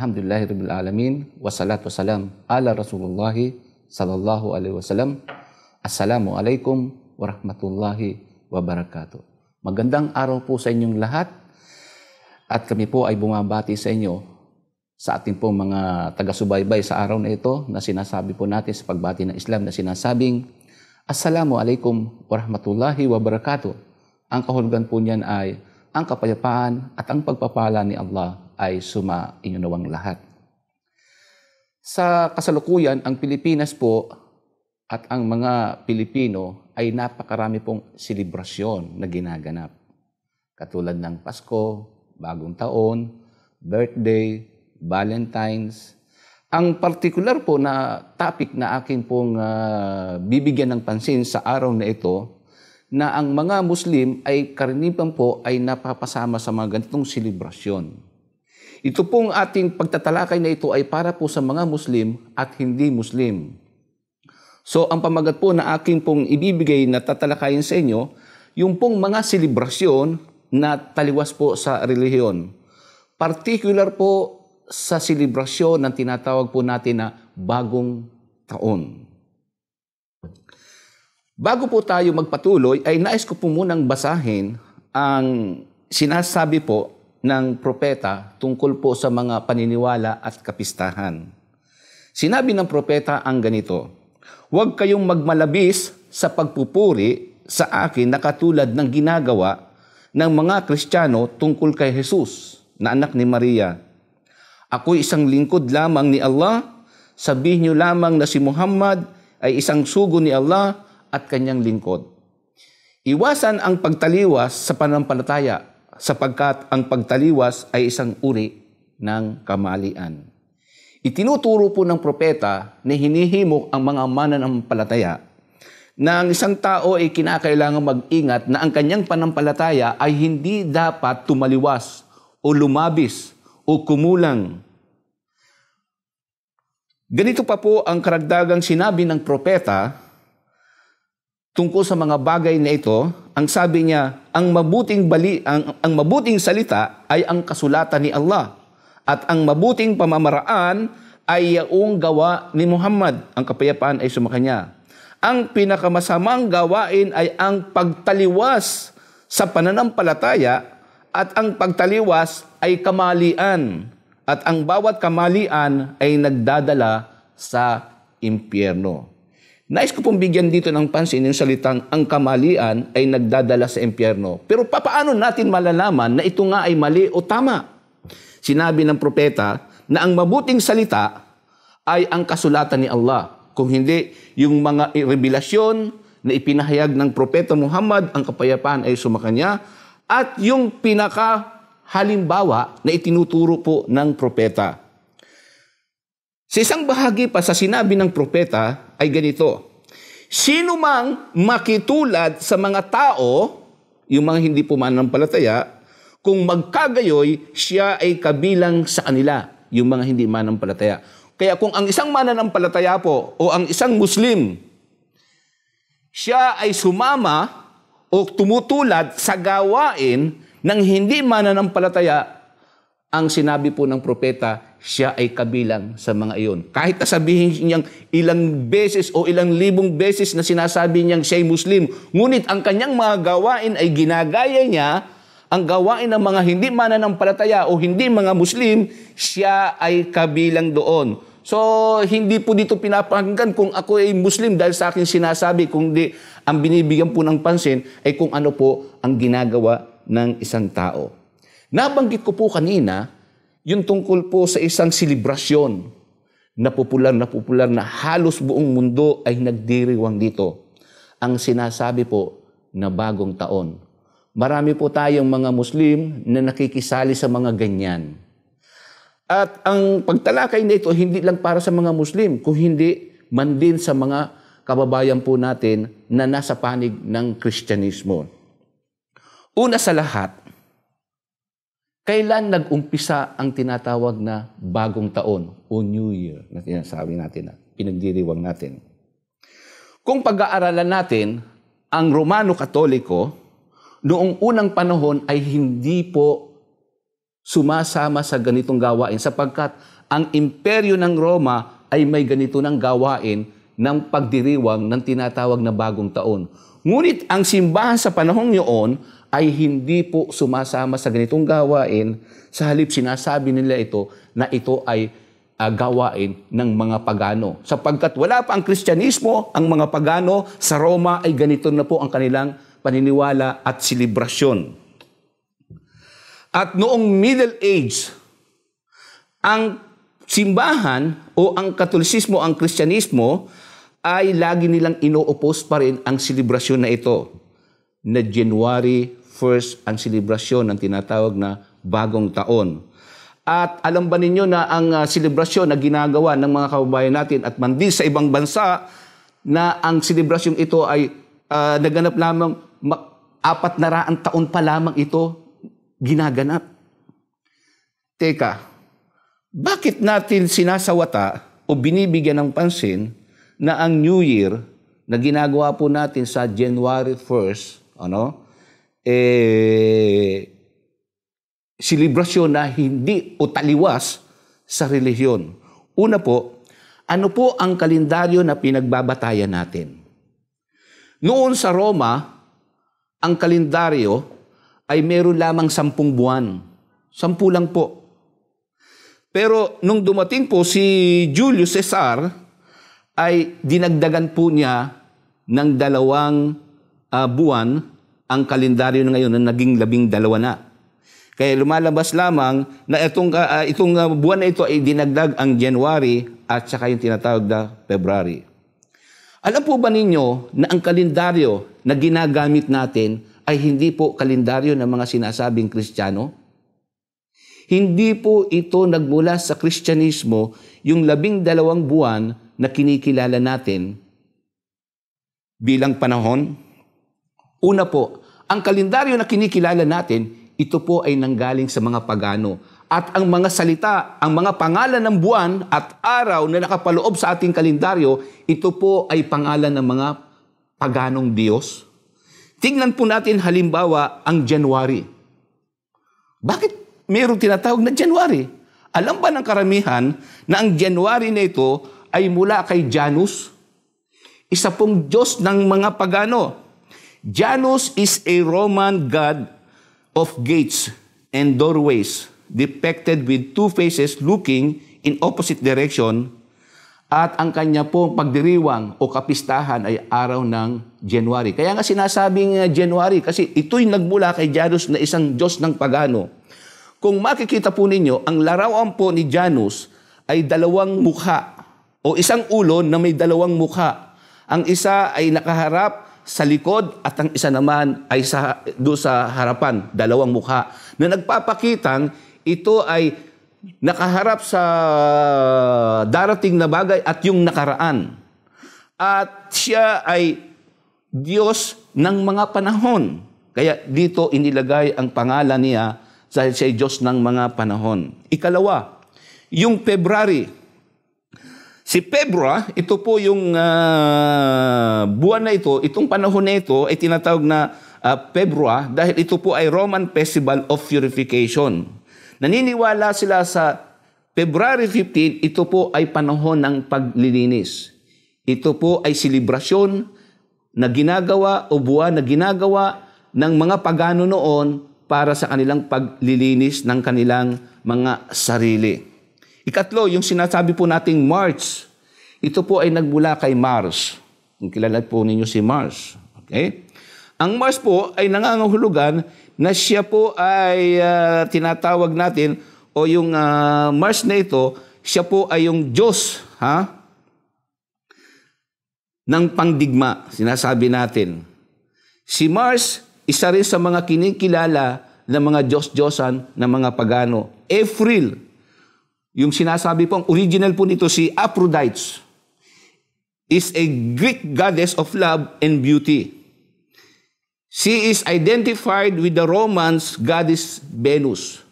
Alhamdulillahirabbil alamin wassalatu wassalam ala Rasulullah sallallahu alaihi wasallam. Assalamualaikum warahmatullahi wabarakatuh. Magandang araw po sa inyong lahat at kami po ay bumabati sa inyo sa ating po mga taga-subaybay sa araw na ito na sinasabi po natin sa pagbati ng Islam na sinasabing Assalamualaikum warahmatullahi wabarakatuh. Ang kahulugan po niyan ay ang kapayapaan at ang pagpapala ni Allah ay suma-inyo nawang lahat. Sa kasalukuyan, ang Pilipinas po at ang mga Pilipino ay napakarami pong selebrasyon na ginaganap. Katulad ng Pasko, Bagong Taon, Birthday, Valentine's. Ang particular po na topic na aking pong bibigyan ng pansin sa araw na ito, na ang mga Muslim ay karaniwan po ay napapasama sa mga ganitong selebrasyon. Ito pong ating pagtatalakay na ito ay para po sa mga Muslim at hindi Muslim. So ang pamagat po na aking pong ibibigay na tatalakayin sa inyo, yung pong mga selebrasyon na taliwas po sa relihiyon. Particular po sa selebrasyon na tinatawag po natin na Bagong Taon. Bago po tayo magpatuloy, ay nais ko po munang basahin ang sinasabi po ng propeta tungkol po sa mga paniniwala at kapistahan. Sinabi ng propeta ang ganito, "Huwag kayong magmalabis sa pagpupuri sa akin na katulad ng ginagawa ng mga Kristiyano tungkol kay Jesus na anak ni Maria. Ako'y isang lingkod lamang ni Allah. Sabihin niyo lamang na si Muhammad ay isang sugo ni Allah at kanyang lingkod. Iwasan ang pagtaliwas sa pananampalataya sapagkat ang pagtaliwas ay isang uri ng kamalian." Itinuturo po ng propeta na hinihimok ang mga mananampalataya na ang isang tao ay kinakailangan mag-ingat na ang kanyang panampalataya ay hindi dapat tumaliwas o lumabis o kumulang. Ganito pa po ang karagdagang sinabi ng propeta tungkol sa mga bagay na ito. Ang sabi niya, ang mabuting salita ay ang kasulatan ni Allah at ang mabuting pamamaraan ay yaong gawa ni Muhammad. Ang kapayapaan ay sumakanya. Ang pinakamasamang gawain ay ang pagtaliwas sa pananampalataya at ang pagtaliwas ay kamalian at ang bawat kamalian ay nagdadala sa impyerno. Nais ko pong bigyan dito ng pansin yung salitang ang kamalian ay nagdadala sa impyerno. Pero paano natin malalaman na ito nga ay mali o tama? Sinabi ng propeta na ang mabuting salita ay ang kasulatan ni Allah. Kung hindi, yung mga revelasyon na ipinahayag ng propeta Muhammad, ang kapayapaan ay sumakanya, at yung pinakahalimbawa na itinuturo po ng propeta. Sa isang bahagi pa sa sinabi ng propeta ay ganito, sino mang makitulad sa mga tao, yung mga hindi po mananampalataya, kung magkagayoy, siya ay kabilang sa kanila, yung mga hindi mananampalataya. Kaya kung ang isang mananampalataya po o ang isang Muslim, siya ay sumama o tumutulad sa gawain ng hindi mananampalataya, ang sinabi po ng propeta, siya ay kabilang sa mga iyon. Kahit sabihin niyang ilang beses o ilang libong beses na sinasabi niyang siya ay Muslim, ngunit ang kanyang mga gawain ay ginagaya niya, ang gawain ng mga hindi mananampalataya o hindi mga Muslim, siya ay kabilang doon. So, hindi po dito pinapakinggan kung ako ay Muslim dahil sa akin sinasabi, kundi ang binibigyan po ng pansin ay kung ano po ang ginagawa ng isang tao. Nabanggit ko po kanina, yung tungkol po sa isang selebrasyon na popular na halos buong mundo ay nagdiriwang dito. Ang sinasabi po na Bagong Taon. Marami po tayong mga Muslim na nakikisali sa mga ganyan. At ang pagtalakay na ito, hindi lang para sa mga Muslim, kung hindi man din sa mga kababayan po natin na nasa panig ng Kristyanismo. Una sa lahat, kailan nag-umpisa ang tinatawag na Bagong Taon o New Year na sinasabi natin, na pinagdiriwang natin? Kung pag-aaralan natin, ang Romano Katoliko, noong unang panahon ay hindi po sumasama sa ganitong gawain sapagkat ang imperyo ng Roma ay may ganito ng gawain ng pagdiriwang ng tinatawag na bagong taon. Ngunit ang simbahan sa panahong yun ay hindi po sumasama sa ganitong gawain. Sa halip sinasabi nila ito na ito ay gawain ng mga pagano. Sapagkat wala pa ang Kristyanismo, ang mga pagano sa Roma ay ganito na po ang kanilang paniniwala at selebrasyon. At noong Middle Age, ang simbahan o ang Katolisismo, ang Kristyanismo, ay lagi nilang ino-oppose pa rin ang selebrasyon na ito. Na January 1st ang selebrasyon ng tinatawag na bagong taon. At alam ba ninyo na ang selebrasyon na ginagawa ng mga kababayan natin at mandil sa ibang bansa na ang selebrasyong ito ay naganap lamang 400 taon pa lamang ito ginaganap. Teka, bakit natin sinasawata o binibigyan ng pansin na ang New Year na ginagawa po natin sa January 1st, selebrasyon na hindi o taliwas sa relihiyon? Una po, ano po ang kalendaryo na pinagbabatayan natin? Noon sa Roma, ang kalendaryo ay meron lamang 10 buwan. 10 lang po. Pero nung dumating po si Julius Caesar, ay dinagdagan po niya ng 2 buwan ang kalendaryo na ngayon na naging 12 na. Kaya lumalabas lamang na itong buwan na ito ay dinagdag ang January at saka yung tinatawag na February. Alam po ba ninyo na ang kalendaryo na ginagamit natin ay hindi po kalendaryo ng mga sinasabing Kristiyano? Hindi po ito nagmula sa Kristyanismo, yung 12 buwan na kinikilala natin bilang panahon. Una po, ang kalendaryo na kinikilala natin, ito po ay nanggaling sa mga pagano. At ang mga salita, ang mga pangalan ng buwan at araw na nakapaloob sa ating kalendaryo, ito po ay pangalan ng mga paganong Diyos. Tingnan po natin halimbawa ang January. Bakit mayroong tinatawag na January? Alam ba ng karamihan na ang January na ito ay mula kay Janus? Isa pong Diyos ng mga pagano. Janus is a Roman god of gates and doorways, depicted with 2 faces looking in opposite direction, at ang kanya pong pagdiriwang o kapistahan ay araw ng January. Kaya nga sinasabing January kasi ito'y nagmula kay Janus na isang Diyos ng pagano. Kung makikita po ninyo, ang larawan po ni Janus ay 2 mukha o isang ulo na may 2 mukha. Ang isa ay nakaharap sa likod at ang isa naman ay doon sa harapan, 2 mukha, na nagpapakitang ito ay nakaharap sa darating na bagay at yung nakaraan. At siya ay Diyos ng mga panahon. Kaya dito inilagay ang pangalan niya dahil siya ay Diyos ng mga panahon. Ikalawa, yung February. Si February, ito po yung buwan na ito, itong panahon na ito ay tinatawag na February dahil ito po ay Roman Festival of Purification. Naniniwala sila sa February 15, ito po ay panahon ng paglilinis. Ito po ay selebrasyon na ginagawa o buwan na ginagawa ng mga pagano noon para sa kanilang paglilinis ng kanilang mga sarili. Ikatlo, yung sinasabi po nating March. Ito po ay nagmula kay Mars. Kung kilala po ninyo si Mars. Okay? Ang Mars po ay nangangahulugan na siya po ay tinatawag natin o yung Mars na ito, siya po ay yung Diyos ng pangdigma, sinasabi natin. Si Mars, isa rin sa mga kinikilala ng mga Diyos-Diyosan ng mga pagano. April, yung sinasabi po, ang original po nito si Aphrodite, is a Greek goddess of love and beauty. She is identified with the Romans goddess Venus.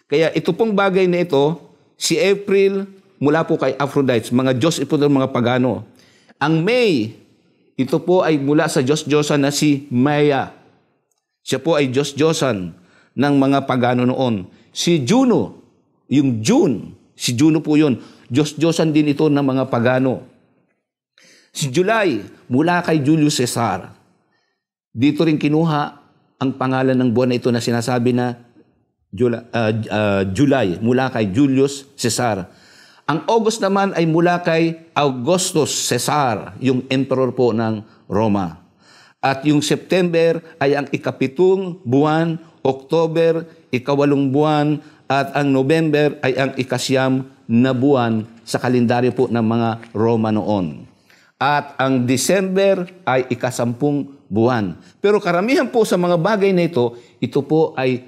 Kaya ito pong bagay na ito, si April, mula po kay Aphrodite, mga Diyos ito ng mga pagano. Ang May, ito po ay mula sa Diyos-Diyosan na si Maya. Siya po ay Diyos-Diyosan ng mga pagano noon. Si Juno, yung June, si Juno po yun. Diyos-Diyosan din ito ng mga pagano. Si July, mula kay Julius Caesar. Dito rin kinuha ang pangalan ng buwan na ito na sinasabi na July, mula kay Julius Caesar. Ang August naman ay mula kay Augustus Caesar, yung emperor po ng Roma. At yung September ay ang ikapitong buwan, October, ikawalong buwan, at ang November ay ang ikasyam na buwan sa kalendaryo po ng mga Roma noon. At ang December ay ikasampung buwan. Pero karamihan po sa mga bagay na ito po ay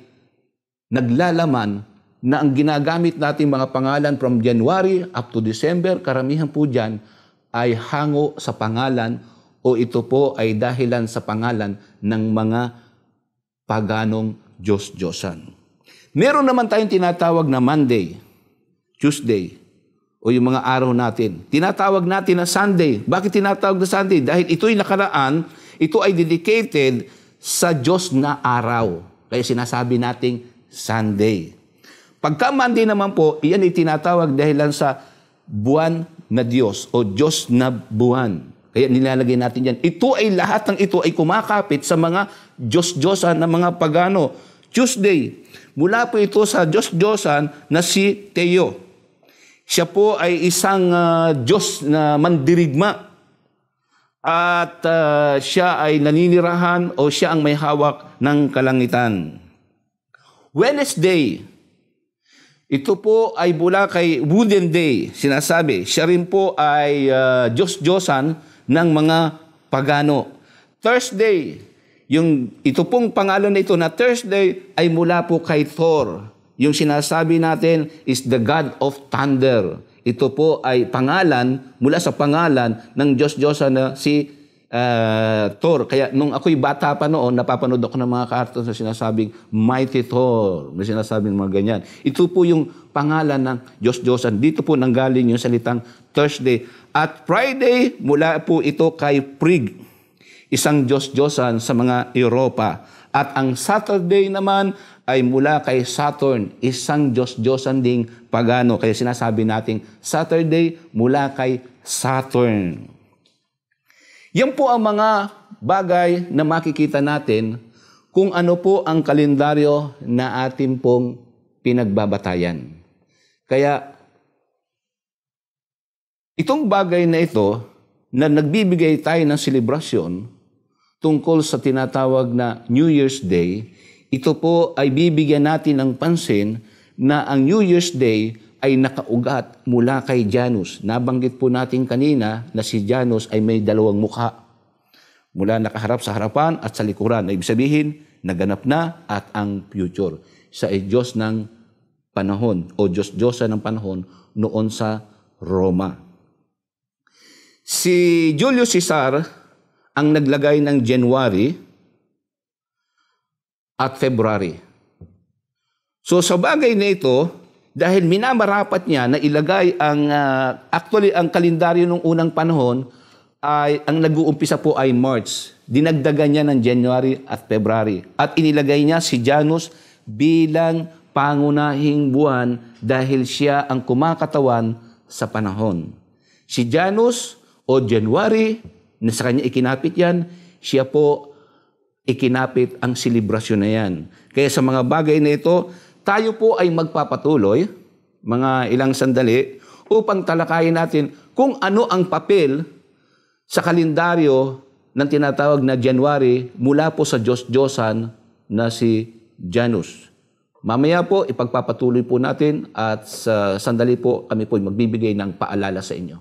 naglalaman na ang ginagamit nating mga pangalan from January up to December, karamihan po dyan ay hango sa pangalan o ito po ay dahilan sa pangalan ng mga paganong Diyos-Diyosan. Meron naman tayong tinatawag na Monday, Tuesday, o yung mga araw natin. Tinatawag natin na Sunday. Bakit tinatawag na Sunday? Dahil ito'y nakaraan, ito ay dedicated sa Diyos na araw. Kaya sinasabi nating Sunday. Pagka Monday naman po, iyan ay tinatawag dahilan sa buwan na Diyos o Diyos na buwan. Kaya nilalagay natin yan. Ito ay lahat ng ito ay kumakapit sa mga Diyos-Diyosan na mga pagano. Tuesday, mula po ito sa Diyos-Diyosan na si Theo. Siya po ay isang Diyos na mandirigma. At siya ay naninirahan o siya ang may hawak ng kalangitan. Wednesday, ito po ay mula kay Wooden Day. Sinasabi, siya rin po ay Diyos-Diyosan ng mga pagano. Thursday, ito pong pangalan na ito na Thursday ay mula po kay Thor. Yung sinasabi natin is the God of Thunder. Ito po ay pangalan, mula sa pangalan ng Diyos-Diyosan na si Thor. Kaya nung ako'y bata pa noon, napapanood ako ng mga cartoons na sinasabing Mighty Thor, na sinasabing mga ganyan. Ito po yung pangalan ng Diyos-Diyosan. Dito po nanggaling yung salitang Thursday. At Friday, mula po ito kay Frigg, isang Diyos-Diyosan sa mga Europa. At ang Saturday naman ay mula kay Saturn, isang Diyos-Diyosan ding pagano. Kaya sinasabi nating Saturday mula kay Saturn. Yan po ang mga bagay na makikita natin kung ano po ang kalendaryo na atin pong pinagbabatayan. Kaya itong bagay na ito na nagbibigay tayo ng selebrasyon tungkol sa tinatawag na New Year's Day, ito po ay bibigyan natin ng pansin na ang New Year's Day ay nakaugat mula kay Janus. Nabanggit po natin kanina na si Janus ay may dalawang mukha. Mula nakaharap sa harapan at sa likuran. Ibig sabihin, naganap na at ang future. Siya ay Diyos ng panahon o Diyos-Diyosa ng panahon noon sa Roma. Si Julius Caesar ang naglagay ng January at February. So sa bagay na ito, dahil minamarapat niya na ilagay ang kalendaryo ng unang panahon, ay ang nag-uumpisa po ay March. Dinagdagan niya ng January at February. At inilagay niya si Janus bilang pangunahing buwan dahil siya ang kumakatawan sa panahon. Si Janus o January, na sa kanya ikinapit yan, siya po ikinapit ang selebrasyon na yan. Kaya sa mga bagay na ito, tayo po ay magpapatuloy, mga ilang sandali, upang talakayin natin kung ano ang papel sa kalendaryo ng tinatawag na January mula po sa Diyos-Diyosan na si Janus. Mamaya po, ipagpapatuloy po natin at sa sandali po kami po magbibigay ng paalala sa inyo.